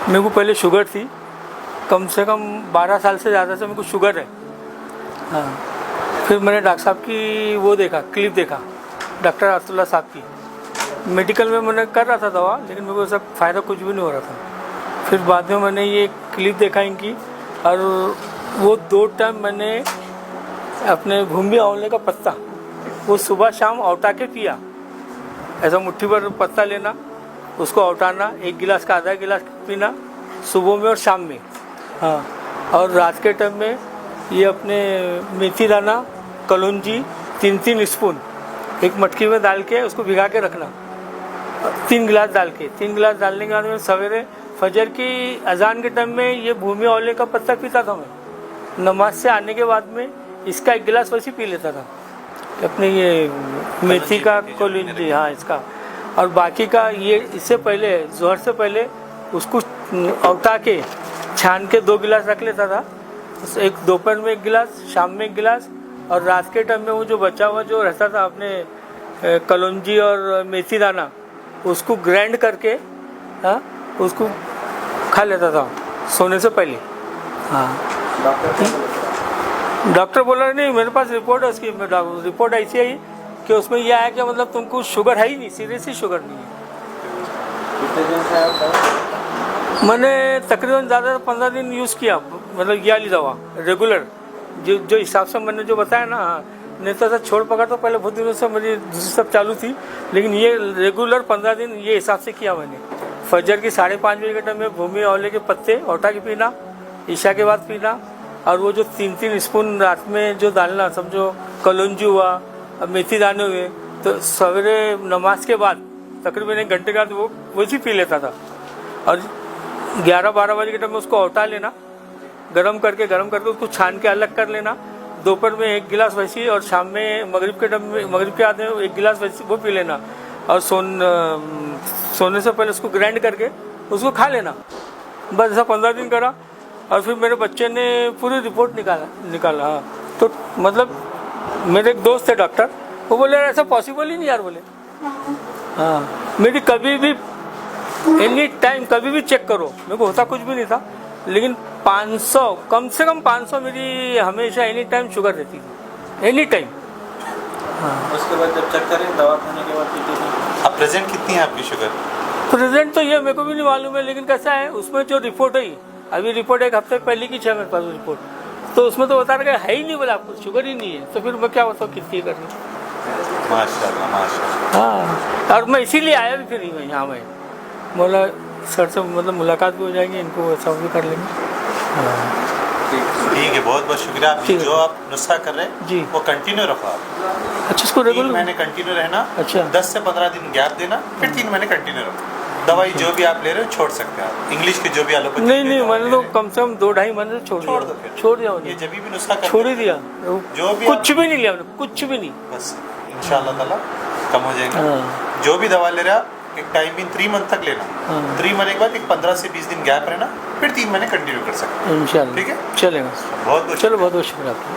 मेरे को पहले शुगर थी, कम से कम 12 साल से ज़्यादा से मेरे को शुगर है। हाँ, फिर मैंने डॉक्टर साहब की वो देखा, क्लिप देखा, डॉक्टर अब्दुल्ला साहब की। मेडिकल में मैंने कर रहा था दवा, लेकिन मेरे को सब फ़ायदा कुछ भी नहीं हो रहा था। फिर बाद में मैंने ये क्लिप देखा इनकी, और वो 2 टाइम मैंने अपने भूमि आंवले का पत्ता वो सुबह शाम औटा के पिया। ऐसा मुट्ठी भर पत्ता लेना, उसको औटाना, 1 गिलास का आधा गिलास पीना सुबह में और शाम में। हाँ, और रात के टाइम में ये अपने मेथी दाना, कलौंजी 3-3 स्पून एक मटकी में डाल के उसको भिगा के रखना, 3 गिलास डाल के। 3 गिलास डालने के बाद में सवेरे फजर की अजान के टाइम में ये भूमि आंवले का पत्ता पीता था मैं। नमाज से आने के बाद में इसका 1 गिलास वैसे पी लेता था, अपने ये मेथी का, कलौंजी, हाँ इसका। और बाकी का ये इससे पहले जोहर से पहले उसको औटा के छान के 2 गिलास रख लेता था। एक दोपहर में 1 गिलास, शाम में 1 गिलास, और रात के टाइम में वो जो बचा हुआ जो रहता था अपने कलौंजी और मेथी दाना, उसको ग्राइंड करके, हाँ, उसको खा लेता था सोने से पहले। हाँ, डॉक्टर बोला नहीं, मेरे पास रिपोर्ट है उसकी। रिपोर्ट ऐसी आई कि उसमें यह आया कि मतलब तुमको शुगर है ही नहीं, सीरियस ही शुगर नहीं है। मैंने तकरीबन ज़्यादा 15 दिन यूज़ किया, मतलब ये वाली दवा रेगुलर जो हिसाब से मैंने जो बताया ना। हाँ, नहीं तो ऐसा छोड़ पकड़ तो पहले बहुत दिनों से मेरी दूसरी सब चालू थी, लेकिन ये रेगुलर 15 दिन ये हिसाब से किया मैंने। फजर की 5:30 बजे के टाइम में भूमि आंवले के पत्ते औटा के पीना, ईशा के बाद पीना, और वो जो 3-3 स्पून रात में जो डालना, समझो कलौंजी हुआ, मेथी दाने हुए, तो सवेरे नमाज के बाद तकरीबन 1 घंटे के बाद वो वैसे पी लेता था। और 11-12 बजे के टाइम में उसको औटा लेना, गरम करके उसको छान के अलग कर लेना। दोपहर में 1 गिलास वैसी, और शाम में मगरिब के टाइम में, मगरिब के आधे 1 गिलास वैसी वो पी लेना। और सोने से पहले उसको ग्राइंड करके उसको खा लेना। बस ऐसा 15 दिन करा, और फिर मेरे बच्चे ने पूरी रिपोर्ट निकाला। हाँ, तो मतलब मेरे एक दोस्त थे डॉक्टर, वो बोले ऐसा पॉसिबल ही नहीं यार, बोले। हाँ, मेरी कभी भी एनी टाइम कभी भी चेक करो, मेरे को होता कुछ भी नहीं था, लेकिन 500 कम से कम 500 मेरी हमेशा एनी टाइम शुगर रहती थी, एनी टाइम। हाँ, उसके बाद जब चेक करें दवा खाने के बाद अब प्रेजेंट कितनी है आपकी शुगर? प्रेजेंट तो ये मेरे को भी नहीं मालूम है, लेकिन कैसा है उसमें जो रिपोर्ट है, अभी रिपोर्ट 1 हफ्ते पहले की है मेरे पास रिपोर्ट, तो उसमें तो बता रहे है ही नहीं, बोला आपको शुगर ही नहीं है, तो फिर मैं क्या बताऊँ कितनी करनी। माशाल्लाह माशाल्लाह। हाँ, और मैं इसीलिए आया भी फिर यहाँ में, बोला सर से मतलब मुलाकात भी हो जाएगी, इनको सब भी कर लेंगे। हाँ, ठीक है, बहुत बहुत शुक्रिया। आप जो आप नुस्खा कर रहे हैं जी, वो कंटिन्यू रखो आप। अच्छा, इसको 3 रेगुलर महीने कंटिन्यू रहना। अच्छा, 10 से 15 दिन गैप देना, फिर 3 महीने कंटिन्यू रखो। दवाई जो भी आप ले रहे हो छोड़ सकते हैं आप, इंग्लिश की जो भी एलोपैथी। नहीं, मैंने तो कम से कम 2-2.5 महीने छोड़ दो फिर छोड़ दिया। ये जब भी नुस्खा छोड़ ही दिया, जो भी कुछ भी नहीं लिया मैंने, कुछ भी नहीं। बस इंशाल्लाह ताला कम हो जाएगा। हाँ, जो भी दवा ले रहा है एक टाइम इन 3 मंथ तक लेना। हाँ, 3 महीने के बाद एक 15 से 20 दिन गैप रहना, फिर 3 महीने कंटिन्यू कर सकते हैं। इंशाल्लाह ठीक है, चलेगा। बहुत बहुत चलो, बहुत बहुत शुक्रिया आपका।